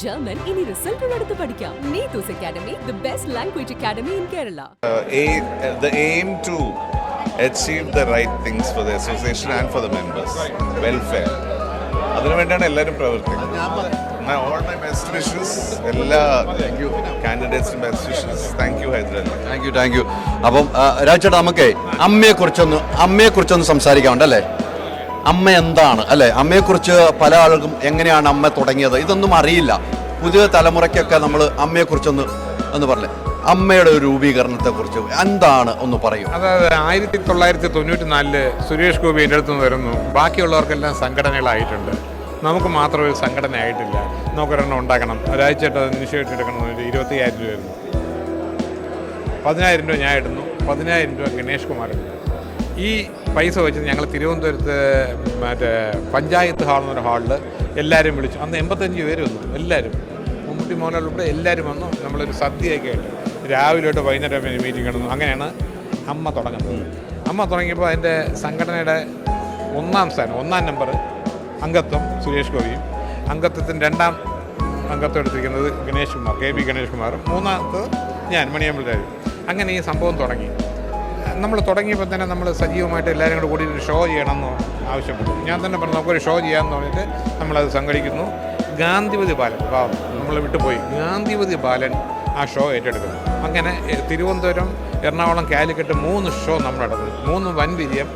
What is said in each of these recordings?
German ഇനി റിസൾട്ടുകൾ എടുത്ത് പഠിക്കാം. Neethus Academy, the best language academy in Kerala. The aim to achieve the right things for the association and for the members, welfare. അതിനുവേണ്ടിയാണ് എല്ലാവരും പ്രവർത്തിക്കുന്നത്. All my best wishes. എല്ലാ കാൻഡിഡേറ്റ്സിനും best wishes. Thank you Hyderabad. Thank you. അപ്പം രാജേട്ടാ, നമുക്ക് അമ്മയെക്കുറിച്ചൊന്ന് സംസാരിക്കാറുണ്ട് അല്ലേ? അമ്മ എന്താണ് അല്ലേ? അമ്മയെക്കുറിച്ച് പല ആളുകൾക്കും എങ്ങനെയാണ് അമ്മ തുടങ്ങിയത് ഇതൊന്നും അറിയില്ല. പുതിയ തലമുറയ്ക്കൊക്കെ നമ്മൾ അമ്മയെക്കുറിച്ചൊന്ന് പറഞ്ഞേ. അമ്മയുടെ ഒരു രൂപീകരണത്തെക്കുറിച്ച് എന്താണ് ഒന്ന് പറയൂ. അതായത് 1994 സുരേഷ് ഗോപി എൻ്റെ അടുത്ത് നിന്ന് വരുന്നു. ബാക്കിയുള്ളവർക്കെല്ലാം സംഘടനകളായിട്ടുണ്ട്, നമുക്ക് മാത്രം ഒരു സംഘടന ആയിട്ടില്ല, നമുക്കൊരെണ്ണം ഉണ്ടാക്കണം, ഒരാഴ്ചയായിട്ട് അത് ഇനിഷ്യേറ്റീവ് എടുക്കണം. 25,000 രൂപ വരുന്നു. 10,000 രൂപ ഞാൻ ഇടുന്നു, 10,000 രൂപ ഗണേഷ് കുമാർ ഇടുന്നു. ഈ പൈസ വെച്ച് ഞങ്ങൾ തിരുവനന്തപുരത്ത് പഞ്ചായത്ത് ഹാൾ എന്നൊരു ഹാളിൽ എല്ലാവരും വിളിച്ചു. അന്ന് 85 പേര് വന്നു. എല്ലാവരും, മമ്മൂട്ടി മോഹൻലാൽ ഉൾപ്പെടെ എല്ലാവരും വന്നു. നമ്മളൊരു സദ്യയൊക്കെ ആയിട്ട് രാവിലെ തൊട്ട് വൈകുന്നേരം വരെ മീറ്റിംഗ് കിടന്നു. അങ്ങനെയാണ് അമ്മ തുടങ്ങുന്നത്. അമ്മ തുടങ്ങിയപ്പോൾ അതിൻ്റെ സംഘടനയുടെ 1-ാം സ്ഥാനം, 1-ാം നമ്പർ അംഗത്വം സുരേഷ് ഗോപിയും, അംഗത്വത്തിൻ്റെ 2-ാം അംഗത്വം എടുത്തിരിക്കുന്നത് ഗണേഷ് കുമാർ, KB ഗണേഷ് കുമാറും, 3-ാമത്തത് ഞാൻ, മണിയമ്പലരാജും. അങ്ങനെ ഈ സംഭവം തുടങ്ങി. നമ്മൾ തുടങ്ങിയപ്പോൾ തന്നെ നമ്മൾ സജീവമായിട്ട് എല്ലാവരും കൂടെ കൂടി ഒരു ഷോ ചെയ്യണമെന്ന് ആവശ്യപ്പെട്ടു. ഞാൻ തന്നെ പറഞ്ഞു നമുക്കൊരു ഷോ ചെയ്യാമെന്ന് പറഞ്ഞിട്ട് നമ്മളത് സംഘടിക്കുന്നു. ഗാന്ധിപതി ബാലൻ, നമ്മൾ വിട്ടുപോയി, ഗാന്ധിപതി ബാലൻ ആ ഷോ ഏറ്റെടുക്കുന്നു. അങ്ങനെ തിരുവനന്തപുരം, എറണാകുളം, കാലിക്കറ്റ് 3 ഷോ നമ്മൾ നടന്നു. 3 വൻ വിജയം.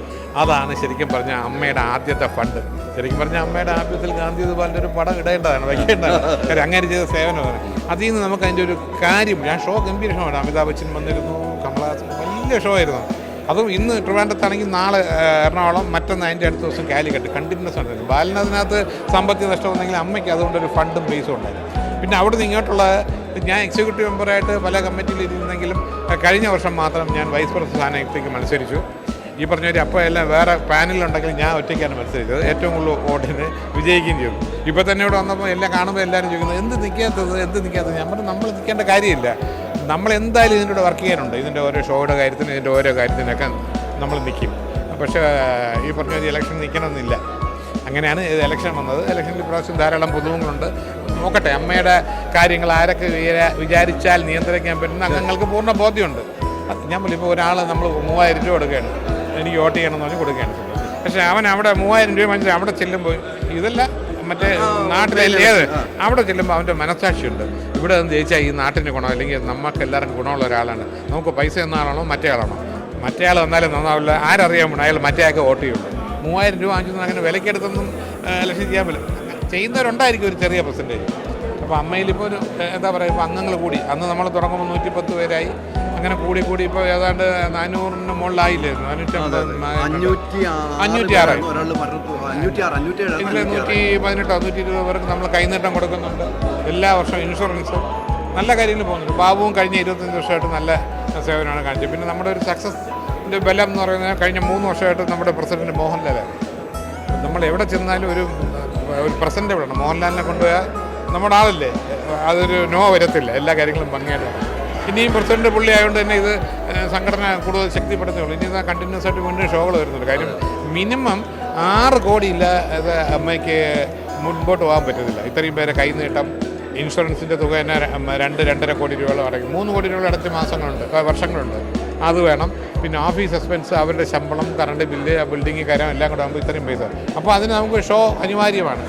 അതാണ് ശരിക്കും പറഞ്ഞാൽ അമ്മയുടെ ആദ്യത്തെ ഫണ്ട്. ശരിക്കും പറഞ്ഞാൽ അമ്മയുടെ ആദ്യത്തിൽ ഗാന്ധിപതി ബാലൻ്റെ ഒരു പടം ഇടേണ്ടതാണ്, വയ്ക്കേണ്ടതാണ്. അങ്ങനെ ചെയ്ത സേവനമാണ്. അതിൽ നിന്ന് നമുക്ക് അതിൻ്റെ ഒരു കാര്യം, ഞാൻ ഷോ ഗംഭീര ഷോ ആണ്. അമിതാഭ് ബച്ചൻ വന്നിരുന്നു, കമലഹാസൻ, വലിയ ഷോ ആയിരുന്നു. അതും ഇന്ന് ട്രിവാൻഡ്രത്താണെങ്കിൽ നാളെ എറണാകുളം, മറ്റൊന്ന് അതിൻ്റെ അടുത്ത ദിവസം കാലിക്കട്ട്, കണ്ടിന്യൂസ് ഉണ്ടായിരുന്നു. ബാലന് അതിനകത്ത് സാമ്പത്തിക നഷ്ടം വന്നെങ്കിൽ അമ്മയ്ക്ക് അതുകൊണ്ടൊരു ഫണ്ടും ബേസും ഉണ്ടായിരുന്നു. പിന്നെ അവിടെ നിന്ന് ഇങ്ങോട്ടുള്ള, ഞാൻ എക്സിക്യൂട്ടീവ് മെമ്പറായിട്ട് പല കമ്മിറ്റിയിൽ ഇരുന്നെങ്കിലും കഴിഞ്ഞ വർഷം മാത്രം ഞാൻ വൈസ് പ്രസിഡന്റ് സ്ഥാനത്തേക്ക് മത്സരിച്ചു. ഈ പറഞ്ഞൊരു അപ്പോൾ എല്ലാം വേറെ പാനലുണ്ടെങ്കിൽ ഞാൻ ഒറ്റയ്ക്കാണ് മത്സരിച്ചത്. ഏറ്റവും കൂടുതൽ വോട്ടിന് വിജയിക്കുകയും ചെയ്തു. ഇപ്പോൾ തന്നെ ഇവിടെ വന്നപ്പോൾ എല്ലാം കാണുമ്പോൾ എല്ലാവരും ചോദിക്കുന്നത് എന്ത് നിൽക്കാത്തത്. ഞാൻ പറഞ്ഞു നമ്മൾ നിൽക്കേണ്ട കാര്യമില്ല, നമ്മൾ എന്തായാലും ഇതിൻ്റെ കൂടെ വർക്ക് ചെയ്യാനുണ്ട്. ഇതിൻ്റെ ഓരോ ഷോയുടെ കാര്യത്തിന്, ഇതിൻ്റെ ഓരോ കാര്യത്തിനൊക്കെ നമ്മൾ നിൽക്കും. പക്ഷേ ഈ പറഞ്ഞൊരു ഇലക്ഷൻ നിൽക്കണമെന്നില്ല. അങ്ങനെയാണ് ഇലക്ഷൻ വന്നത്. ഇലക്ഷനിൽ പ്രാവശ്യം ധാരാളം പുതുമങ്ങളുണ്ട്. നോക്കട്ടെ, അമ്മയുടെ കാര്യങ്ങൾ ആരൊക്കെ വിചാരിച്ചാൽ നിയന്ത്രിക്കാൻ പറ്റുന്ന അംഗങ്ങൾക്ക് പൂർണ്ണ ബോധ്യമുണ്ട്. ഞാൻ പോലും ഇപ്പോൾ ഒരാൾ നമ്മൾ 3,000 രൂപ കൊടുക്കുകയാണ്, എനിക്ക് വോട്ട് ചെയ്യണമെന്ന് പറഞ്ഞ് കൊടുക്കുകയാണ്. പക്ഷേ അവൻ അവിടെ 3,000 രൂപ മനസ്സിൽ അവിടെ ചെല്ലുമ്പോൾ ഇതല്ല മറ്റേ നാട്ടിലെ ഏത് അവിടെ ചെല്ലുമ്പോൾ അവൻ്റെ മനസ്സാക്ഷിയുണ്ട്. ഇവിടെ നിന്ന് ജയിച്ചാൽ ഈ നാട്ടിന് ഗുണം, അല്ലെങ്കിൽ നമുക്ക് എല്ലാവർക്കും ഗുണമുള്ള ഒരാളാണ്. നമുക്ക് പൈസ എന്ന ആളാണോ മറ്റേ ആളാണോ? മറ്റേ ആൾ വന്നാലും നന്നാവില്ല, ആരറിയാൻ വേണം അയാൾ മറ്റേ ആൾക്ക് വോട്ട് ചെയ്യുള്ളൂ. 3,000 രൂപ വാങ്ങിച്ചൊന്നും അങ്ങനെ വിലക്കെടുത്തൊന്നും ഇലക്ഷൻ ചെയ്യാൻ പറ്റില്ല. ചെയ്യുന്നവരുണ്ടായിരിക്കും ഒരു ചെറിയ പെർസെൻറ്റേജ്. അപ്പോൾ അമ്മയിലിപ്പോൾ ഒരു എന്താ പറയുക, ഇപ്പോൾ അംഗങ്ങൾ കൂടി. അന്ന് നമ്മൾ തുടങ്ങുമ്പോൾ 110 പേരായി. അങ്ങനെ കൂടി ഇപ്പോൾ ഏതാണ്ട് 400-ന് മുകളിലായില്ലായിരുന്നു. 506 ഇതിൽ 118 120 പേർക്ക് നമ്മൾ കൈനീട്ടം കൊടുക്കുന്നുണ്ട്. എല്ലാ വർഷവും ഇൻഷുറൻസും നല്ല കാര്യങ്ങൾ പോകുന്നുണ്ട്. ബാബുവും കഴിഞ്ഞ 25 വർഷമായിട്ട് നല്ല സേവനമാണ് കാണിച്ചത്. പിന്നെ നമ്മുടെ ഒരു സക്സസിൻ്റെ ബലം എന്ന് പറയുന്നത് കഴിഞ്ഞ 3 വർഷമായിട്ട് നമ്മുടെ പ്രസിഡന്റ് മോഹൻലാലാണ്. നമ്മൾ എവിടെ ചെന്നാലും ഒരു പ്രസൻറ്റ് വിടണം. മോഹൻലാലിനെ കൊണ്ടുപോയാൽ നമ്മുടെ ആളല്ലേ, അതൊരു നോ വരത്തില്ല. എല്ലാ കാര്യങ്ങളും ഭംഗിയായിട്ട്. ഇനിയും പ്രസിഡന്റ് പുള്ളി ആയതുകൊണ്ട് തന്നെ ഇത് സംഘടന കൂടുതൽ ശക്തിപ്പെടുത്തുകയുള്ളൂ. ഇനി ഇതാ കണ്ടിന്യൂസ് ആയിട്ട് വീണ്ടും ഷോകൾ വരുന്നുണ്ട്. കാര്യം മിനിമം 6 കോടി ഇല്ല അത് അമ്മയ്ക്ക് മുൻപോട്ട് പോകാൻ പറ്റത്തില്ല. ഇത്രയും പേരെ കൈനീട്ടം, ഇൻഷുറൻസിൻ്റെ തുക തന്നെ 2-2.5 കോടി രൂപയോളം അടയ്ക്കും. 3 കോടി രൂപ അടച്ച വർഷങ്ങളുണ്ട്. അത് വേണം. പിന്നെ ഓഫീസ് എക്സ്പെൻസ്, അവരുടെ ശമ്പളം, കറണ്ട് ബില്ല്, ബിൽഡിംഗ് കാര്യം എല്ലാം കൂടെ ആകുമ്പോൾ ഇത്രയും പൈസ. അപ്പോൾ അതിന് നമുക്ക് ഷോ അനിവാര്യമാണ്.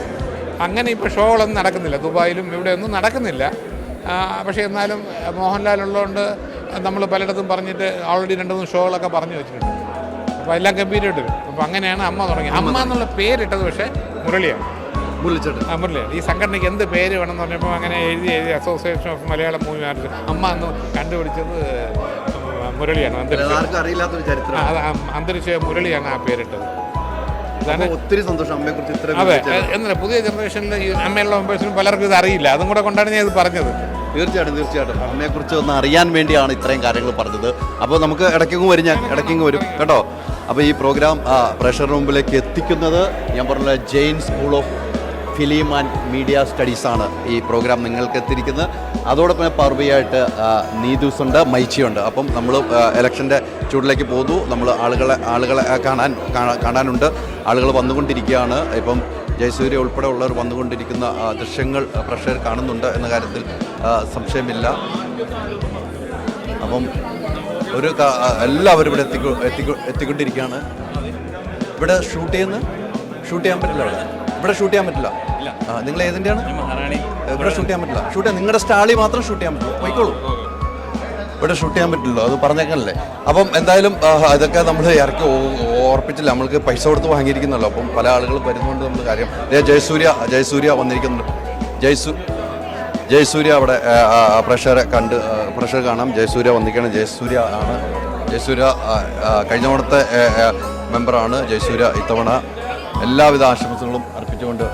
അങ്ങനെ ഇപ്പോൾ ഷോകളൊന്നും നടക്കുന്നില്ല. ദുബായിലും ഇവിടെയൊന്നും നടക്കുന്നില്ല. പക്ഷേ എന്നാലും മോഹൻലാൽ ഉള്ളതുകൊണ്ട് നമ്മൾ പലയിടത്തും പറഞ്ഞിട്ട് ഓൾറെഡി 2-3 ഷോകളൊക്കെ പറഞ്ഞു വെച്ചിട്ടുണ്ട്. അപ്പോൾ എല്ലാം ഗംഭീരമായിട്ട് വരും. അപ്പോൾ അങ്ങനെയാണ് അമ്മ തുടങ്ങി. അമ്മ എന്നുള്ള പേരിട്ടത് പക്ഷേ മുരളിയാണ്. മുരളിയാണ്. ഈ സംഘടനയ്ക്ക് എന്ത് പേര് വേണമെന്ന് പറഞ്ഞപ്പോൾ അങ്ങനെ എഴുതി association of Malayalam movie artist അമ്മ എന്ന് കണ്ടുപിടിച്ചത് മുരളിയാണ്. അന്തരിച്ച മുരളിയാണ് ആ പേരിട്ടത്. ഒത്തിരി സന്തോഷം അമ്മയെക്കുറിച്ച്. അതെ, എന്നല്ല പുതിയ ജനറേഷനിൽ ഈ അമ്മയുള്ള മെമ്പേഴ്സിനും പലർക്കും ഇത് അറിയില്ല. അതും കൂടെ കൊണ്ടാണ് ഞാൻ ഇത് പറഞ്ഞത്. തീർച്ചയായിട്ടും അമ്മയെക്കുറിച്ച് ഒന്ന് അറിയാൻ വേണ്ടിയാണ് ഇത്രയും കാര്യങ്ങൾ പറഞ്ഞത്. അപ്പോൾ നമുക്ക് ഇടയ്ക്കെങ്ങും വരും കേട്ടോ. അപ്പോൾ ഈ പ്രോഗ്രാം പ്രേക്ഷകരുടെ മുമ്പിലേക്ക് എത്തിക്കുന്നത് ഞാൻ പറഞ്ഞ Jain school of film and media സ്റ്റഡീസാണ് ഈ പ്രോഗ്രാം നിങ്ങൾക്ക് എത്തിയിരിക്കുന്നത്. അതോടൊപ്പം പർവയായിട്ട് നീതൂസുണ്ട്, മൈച്ചിയുണ്ട്. അപ്പം നമ്മൾ ഇലക്ഷൻ്റെ ചൂടിലേക്ക് പോകുന്നു. നമ്മൾ ആളുകളെ കാണാനുണ്ട്. ആളുകൾ വന്നുകൊണ്ടിരിക്കുകയാണ്. ഇപ്പം ജയസൂര്യ ഉൾപ്പെടെ ഉള്ളവർ വന്നുകൊണ്ടിരിക്കുന്ന ദൃശ്യങ്ങൾ പ്രേക്ഷകർ കാണുന്നുണ്ട് എന്ന കാര്യത്തിൽ സംശയമില്ല. അപ്പം എല്ലാവരും ഇവിടെ എത്തിക്കൊണ്ടിരിക്കുകയാണ്. ഇവിടെ ഷൂട്ട് ചെയ്യാൻ പറ്റില്ല. ഇവിടെ ഷൂട്ട് ചെയ്യാൻ പറ്റില്ല. നിങ്ങൾ ഏതിൻ്റെയാണ്? ഇവിടെ ഷൂട്ട് ചെയ്യാൻ പറ്റില്ല. നിങ്ങളുടെ സ്റ്റാളിൽ മാത്രം ഷൂട്ട് ചെയ്യാൻ പറ്റുള്ളൂ. പോയിക്കോളൂ. ഇവിടെ ഷൂട്ട് ചെയ്യാൻ പറ്റില്ലല്ലോ, അത് പറഞ്ഞേക്കല്ലേ. അപ്പം എന്തായാലും ഇതൊക്കെ നമ്മൾ ഇറക്കി ഓർപ്പിച്ചില്ല, നമ്മൾക്ക് പൈസ കൊടുത്ത് വാങ്ങിയിരിക്കുന്നല്ലോ. അപ്പം പല ആളുകളും വരുന്നതുകൊണ്ട് നമ്മൾ കാര്യം. ജയസൂര്യ വന്നിരിക്കുന്നുണ്ട്. ജയസൂര്യ അവിടെ പ്രഷർ കാണാം. ജയസൂര്യ വന്നിരിക്കുകയാണ്. ജയസൂര്യ കഴിഞ്ഞ തവണത്തെ മെമ്പറാണ്. ജയസൂര്യ ഇത്തവണ എല്ലാവിധ ആശംസകളും അർപ്പിച്ചുകൊണ്ട്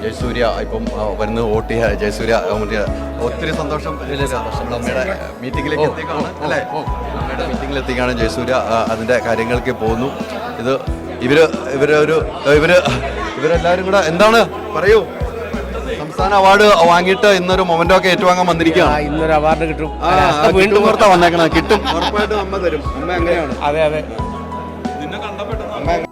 ജയസൂര്യ ഇപ്പം വരുന്നത് വോട്ട് ചെയ്യുക. ജയസൂര്യ ഒത്തിരി സന്തോഷം. അമ്മയുടെ മീറ്റിങ്ങിലേക്ക് എത്തിക്കുകയാണ് അല്ലേ? അമ്മയുടെ മീറ്റിങ്ങിൽ എത്തിക്കുകയാണ് ജയസൂര്യ. അതിൻ്റെ കാര്യങ്ങൾക്ക് പോകുന്നു. ഇവരെല്ലാവരും കൂടെ എന്താണ് പറയൂ? സംസ്ഥാന അവാർഡ് വാങ്ങിയിട്ട് ഇന്നൊരു മൊമെന്റോ ഒക്കെ ഏറ്റുവാങ്ങാൻ വന്നിരിക്കുകയാണ്. ഇന്നൊരു അവാർഡ് കിട്ടും. വീണ്ടും പുറത്താ വന്നേക്കണം. കിട്ടും, ഉറപ്പായിട്ടും അമ്മ തരും. അമ്മ എങ്ങനെയാണ്? അതെ.